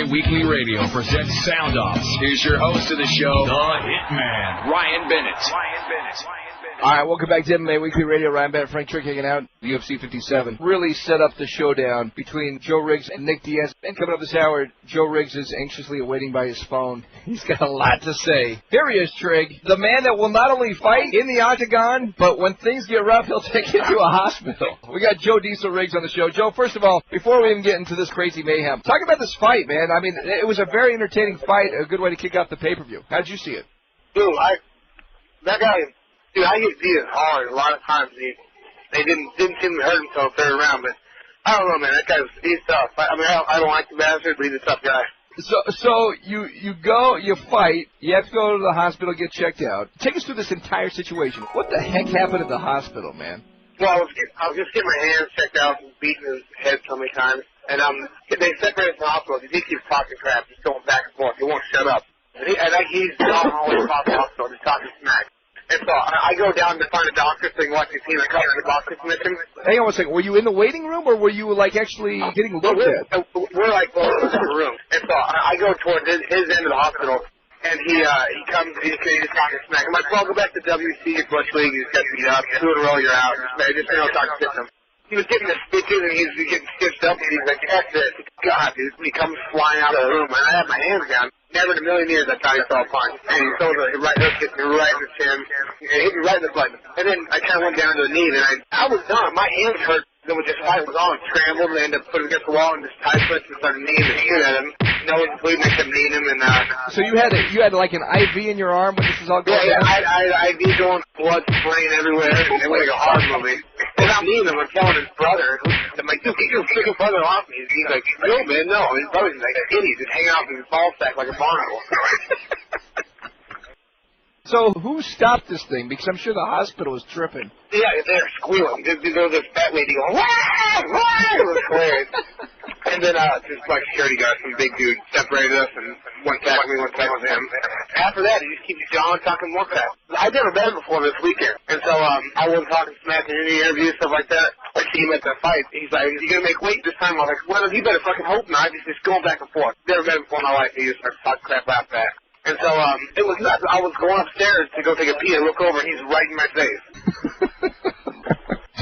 MMA Weekly Radio presents Sound Offs. Here's your host of the show, the Hitman, Ryan Bennett. All right, welcome back to MMA Weekly Radio. Ryan Bennett, Frank Trick hanging out. UFC 57 really set up the showdown between Joe Riggs and Nick Diaz. And coming up this hour, Joe Riggs is anxiously awaiting by his phone. He's got a lot to say. Here he is, Trig, the man that will not only fight in the octagon, but when things get rough, he'll take you to a hospital. We got Joe Diesel Riggs on the show. Joe, first of all, before we even get into this crazy mayhem, talk about this fight, man. I mean, it was a very entertaining fight, a good way to kick off the pay-per-view. How'd you see it? Dude, that guy... Dude, I get beat hard a lot of times. They didn't seem to hurt himself third round, but I don't know, man. That he's tough. I don't like the bastard, but he's a tough guy. So you go, you fight, you have to go to the hospital, get checked out. Take us through this entire situation. What the heck happened at the hospital, man? Well, I was just getting my hands checked out and beating his head so many times, and they separated from the hospital because he keeps talking crap, just going back and forth. He won't shut up. And he's gone all the way across the hospital, just talking smack. And so I go down to find a doctor so he can watch his team and cover the boxing commission. Hang on one second. Were you in the waiting room, or were you, like, actually getting looked at? We're like, both in the room. And so I go towards his end of the hospital, and he comes, he's talking smack. I'm like, well, go back to WC, your Bush League, he's got beat up, 2 in a row, you're out. Just talking shit to him. He was getting the stitches, and he was getting stitched up, and he's like, that's it. God, dude. He comes flying out of the room, and I have my hands down. Never in a million years I thought he saw a punch. And he throws a right hook, hit me right in the chin, and hit me right in the butt. And then I kind of went down to the knee, and I was done. My hands hurt. Then when this fight was on, scrambled, and I ended up putting against the wall and just tied flips and started kneeing and shooting at him. Nose was bleeding, I kept kneeing him, and So you had like an IV in your arm when this was all going on? Yeah, I had IV going, blood spraying everywhere, and it was like a horror movie. And I'm kneeing him, I'm telling his brother, I'm like, dude, get your freaking brother off me. He's like, no, man, no. His brother's like an idiot, just hanging out in his ball sack like a barnacle. So who stopped this thing? Because I'm sure the hospital was tripping. Yeah, they're squealing. There was this fat lady going, wah, wah. It was hilarious. And then this like security guard, some big dude, separated us and went back with me, went back with him. After that, he just keeps John talking more crap. I'd never met him before this weekend. And so I wasn't talking smack in any interviews, stuff like that. I see him at the fight. He's like, is he going to make weight this time? I was like, well, he better fucking hope not. He's just going back and forth. Never met him before in my life. He just started talking crap after that. And so it was nuts. I was going upstairs to go take a pee and look over, and he's right in my face.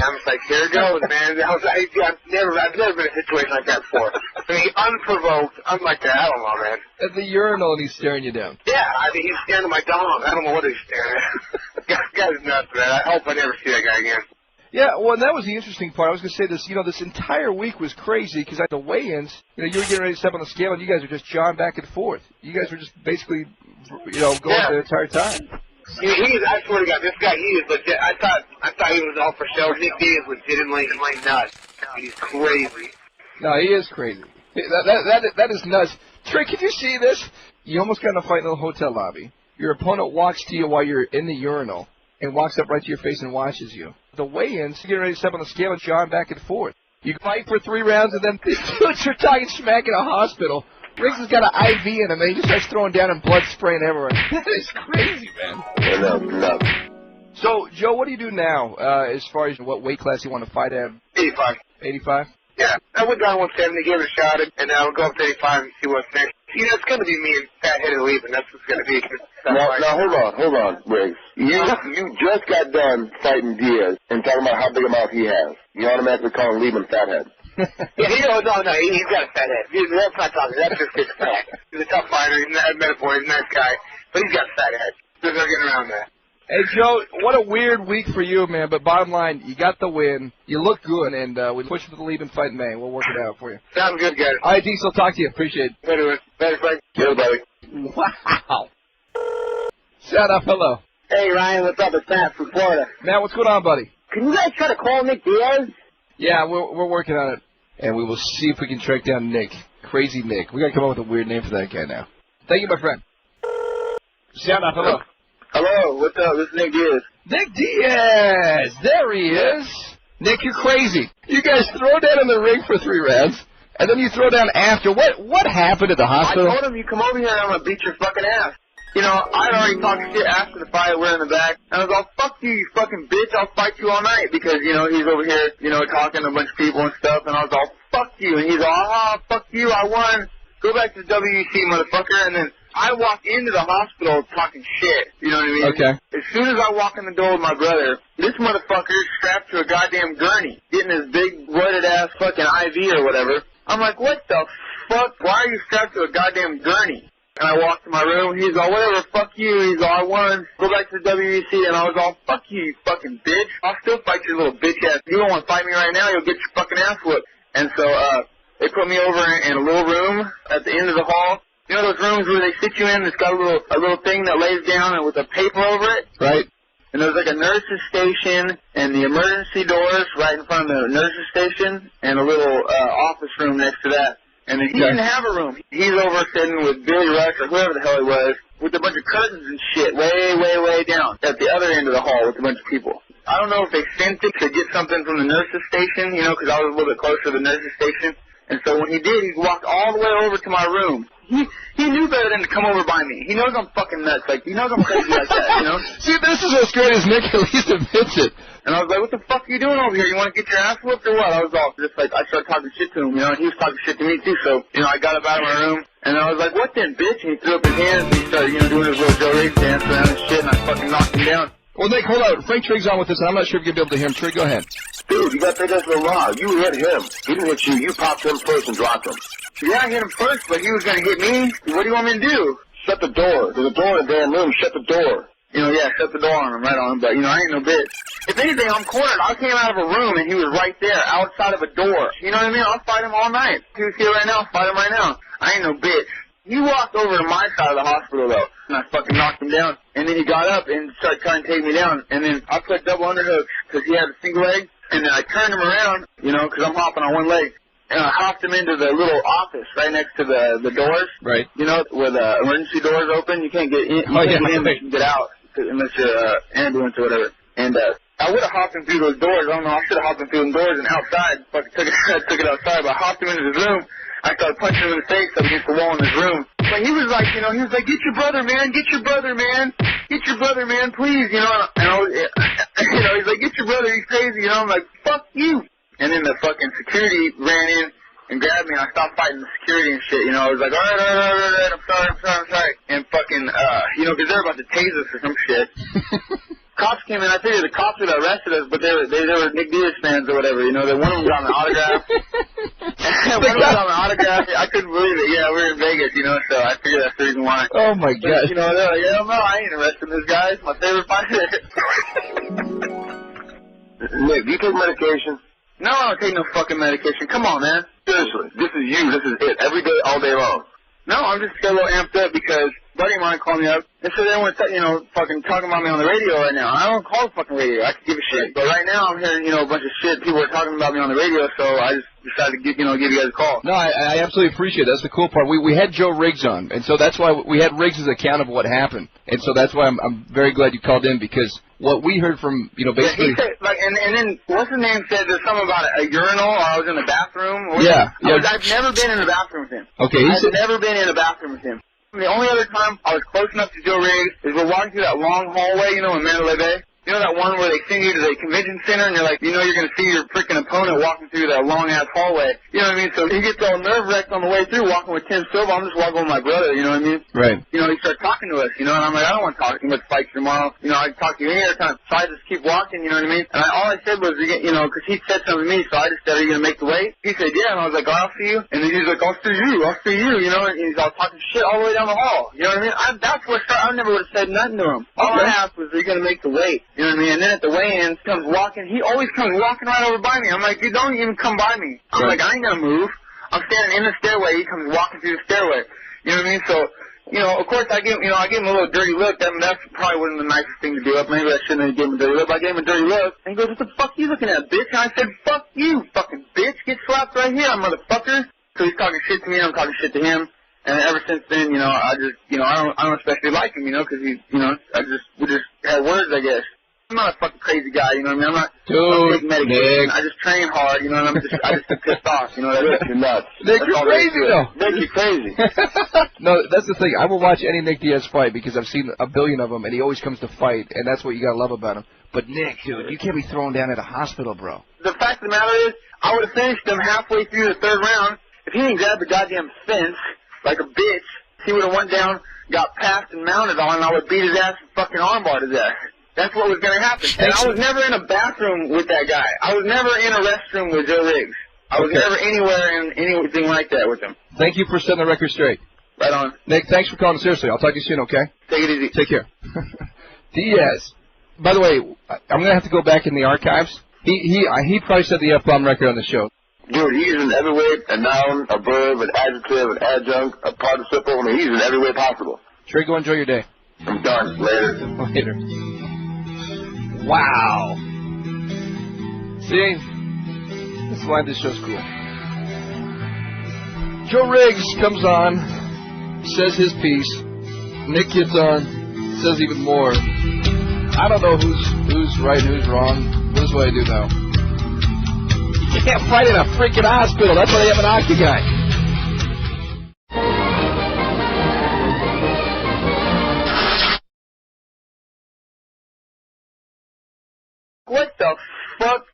I'm just like, here it goes, man. I've never been in a situation like that before. I mean, unprovoked, unlike that. I don't know, man. At the urinal, and he's staring you down. Yeah, I mean, he's staring at my dog. I don't know what he's staring at. Guy's nuts, man. I hope I never see that guy again. Yeah, well, and that was the interesting part. I was going to say this, this entire week was crazy because at the weigh-ins, you were getting ready to step on the scale, and you guys were just jawing back and forth. You guys were just basically, going the entire time. I swear to God, this guy, he is legit. I thought he was all for show. Nick Diaz was legitimately nuts. He's crazy. No, he is crazy. That is nuts. Trey, can you see this? You almost got in a fight in the hotel lobby. Your opponent walks to you while you're in the urinal and walks up right to your face and watches you. The weigh-ins, you get ready to step on the scale and jawing back and forth. You fight for 3 rounds, and then these dudes are talking smack in a hospital. Riggs has got an IV in him, and he just starts throwing down and blood spraying everywhere. That is crazy, man. No. So, Joe, what do you do now as far as what weight class you want to fight at? 85. 85? Yeah, I went down 170, gave it a shot, and I'll go up to 85 and see what's next. It's going to be me and Fat-Headed leaving. That's what's going to be. Now, hold on, Riggs. You just got done fighting Diaz and talking about how big a mouth he has. You automatically call him leaving Fathead. No, he's got a fat head. That's not talking. That's just his fat. He's a tough fighter. He's a metaphor. He's a nice guy. But he's got a fat head. There's no getting around that. Hey, Joe, what a weird week for you, man. But bottom line, you got the win. You look good, and we push for the leave and fight in May. We'll work it out for you. Sounds good, guys. All right, Diesel, talk to you. Appreciate it. Better, Frank. Yeah, buddy. Wow. Shut up. Hello. Hey, Ryan, what's up? It's Matt from Florida. Matt, what's going on, buddy? Can you guys try to call Nick Diaz? Yeah, we're working on it. And we will see if we can track down Nick. Crazy Nick. We got to come up with a weird name for that guy now. Thank you, my friend. Sound off. Hello. Hello. What's up? This is Nick Diaz. Nick Diaz. There he is. Nick, you're crazy. You guys throw down in the ring for 3 rounds, and then you throw down after. What happened at the hospital? I told him, you come over here and I'm going to beat your fucking ass. I'd already talked shit after the fight. We're in the back. And I was all, fuck you, you fucking bitch. I'll fight you all night. Because, he's over here, talking to a bunch of people and stuff. And I was all, fuck you. And he's all, fuck you. I won. go back to the WEC, motherfucker, and then I walk into the hospital talking shit. You know what I mean? Okay. As soon as I walk in the door with my brother, this motherfucker is strapped to a goddamn gurney, getting his big roided-ass fucking IV or whatever. I'm like, what the fuck? Why are you strapped to a goddamn gurney? And I walked to my room. He's all, whatever, fuck you. He's all, I won. Go back to the WEC. And I was all, fuck you, you fucking bitch. I'll still fight your little bitch ass. If you don't want to fight me right now, you'll get your fucking ass whooped. And so, they put me over in a little room at the end of the hall. You know those rooms where they sit you in? It's got a little thing that lays down and with a paper over it? Right. And there's like a nurse's station and the emergency doors right in front of the nurse's station and a little office room next to that. And he didn't have a room. He's over sitting with Billy Rush or whoever the hell he was with a bunch of curtains and shit way down at the other end of the hall with a bunch of people. I don't know if they sent it to get something from the nurse's station, you know, because I was a little bit closer to the nurse's station. And so when he did, he walked all the way over to my room. He knew better than to come over by me. He knows I'm fucking nuts. Like, he knows I'm crazy like that, you know? See, this is what's great is Nick at least admits it. And I was like, what the fuck are you doing over here? You want to get your ass whooped or what? I was all just like, I started talking shit to him, you know, and he was talking shit to me too. So, you know, I got up out of my room, and I was like, what then, bitch? And he threw up his hands, and he started, you know, doing his little Joe Riggs dance around and shit, and I fucking knocked him down. Well, Nick, hold on. Frank Triggs on with us, and I'm not sure if you're going to be able to hear him. Trigg, go ahead. Dude, you got to take that to the law. You hit him. He didn't hit you. You popped him first and dropped him. Yeah, I hit him first, but he was going to hit me. What do you want me to do? Shut the door. There's a door in the damn room. Shut the door. You know, yeah, shut the door on him, right on him, but, you know, I ain't no bitch. If anything, I'm cornered. I came out of a room, and he was right there, outside of a door. You know what I mean? I'll fight him all night. If he was here right now, I'll fight him right now. I ain't no bitch. He walked over to my side of the hospital, though, and I fucking knocked him down. And then he got up and started trying to take me down. And then I put double underhooks because he had a single leg. And then I turned him around, you know, because I'm hopping on one leg. And I hopped him into the little office right next to the doors. Right. You know, where the emergency doors open. You can't get in. You can't get in, but you can get out unless you're ambulance or whatever. And I would have hopped him through those doors. I don't know. I should have hopped him through the doors and outside. Fucking took it outside. But I hopped him into his room. I started punching him in the face up against the wall in his room. But he was like, you know, get your brother, man. Get your brother, man. Get your brother, man, please. You know, and I was, you know, he's like, get your brother. He's crazy. You know, I'm like, fuck you. And then the fucking security ran in and grabbed me. And I stopped fighting the security and shit. You know, I was like, all right. I'm sorry. And fucking, you know, because they're about to tase us or some shit. Cops came in. I figured the cops would have arrested us, but they were Nick Diaz fans or whatever. You know, one of them got an autograph. One of them got an autograph. I couldn't believe it. Yeah, we were in Vegas, you know, so I figured that's the reason why. Oh my gosh. You know, they're like, yeah, no, I ain't arresting this guy. It's my favorite fighter. Nick, do you take medication? No, I don't take no fucking medication. Come on, man. Seriously, this is you. This is it. Every day, all day long. No, I'm just a little amped up because a buddy of mine called me up and said they want to, you know, fucking talking about me on the radio right now. I don't call the fucking radio. I could give a shit. But right now I'm hearing, you know, a bunch of shit. People are talking about me on the radio, so I just decided to give you guys a call. No, I absolutely appreciate it. That's the cool part. We had Joe Riggs on, and so that's why we had Riggs' account of what happened. And so that's why I'm very glad you called in, because what we heard from, you know, basically... Yeah, he said, like, and then what's his name said there's something about a urinal, or I was in the bathroom. I've never been in the bathroom with him. Okay, I've never been in a bathroom with him. The only other time I was close enough to Joe Riggs is we're walking through that long hallway, you know, in Mandalay Bay. You know that one where they send you to the convention center and you're like, you know you're going to see your freaking opponent walking through that long-ass hallway. You know what I mean? So he gets all nerve-wrecked on the way through walking with Tim Silva. I'm just walking with my brother, you know what I mean? Right. You know, he starts talking to us, you know, and I'm like, I don't want to talk to him with fights tomorrow. You know, I can talk to you any other time. So I just keep walking, you know what I mean? And all I said was, you know, because he said something to me, so I just said, are you going to make the weight? He said, yeah. And I was like, oh, I'll see you. And then he's like, I'll see you, you know, and he's all talking shit all the way down the hall. You know what I mean? That's where I never would have said nothing to him. All I asked was, are you going to make the weight? You know what I mean? And then at the weigh-in, comes walking. He always comes walking right over by me. I'm like, dude, don't even come by me. I'm like, I ain't gonna move. I'm standing in the stairway. He comes walking through the stairway. You know what I mean? So, you know, of course, I give him a little dirty look. That's probably wasn't the nicest thing to do. Maybe I shouldn't have given him a dirty look. But I gave him a dirty look. And he goes, what the fuck you looking at, bitch? And I said, fuck you, fucking bitch. Get slapped right here, motherfucker. So he's talking shit to me. I'm talking shit to him. And ever since then, you know, I don't especially like him, you know, because we just had words, I guess. I'm not a fucking crazy guy, you know what I mean? I'm not taking medication. Nick. I just train hard, you know, and I just get pissed off, you know. You're nuts. Nick, you're crazy, though. Nick, you're crazy. No, that's the thing. I will watch any Nick Diaz fight because I've seen a billion of them, and he always comes to fight, and that's what you gotta love about him. But Nick, dude, you can't be thrown down at a hospital, bro. The fact of the matter is, I would have finished him halfway through the third round if he didn't grab the goddamn fence like a bitch, he would have went down, got passed and mounted on, and I would beat his ass and fucking armbar his ass. That's what was going to happen. And I was never in a bathroom with that guy. I was never in a restroom with Joe Riggs. I was never anywhere in anything like that with him. Thank you for setting the record straight. Right on. Nick, thanks for calling. Seriously, I'll talk to you soon, okay? Take it easy. Take care. Diaz. By the way, I'm going to have to go back in the archives. He probably said the F-bomb record on the show. Dude, he's an heavyweight, a noun, a verb, an adjective, an adjunct, a participle. I mean, he's in every way possible. Trey, go enjoy your day. I'm done. Later. Later. Wow. See? This is why this show's cool. Joe Riggs comes on, says his piece. Nick gets on, says even more. I don't know who's right and who's wrong. This is what I do know. You can't fight in a freaking hospital. That's why they have an hockey guy. What the fuck?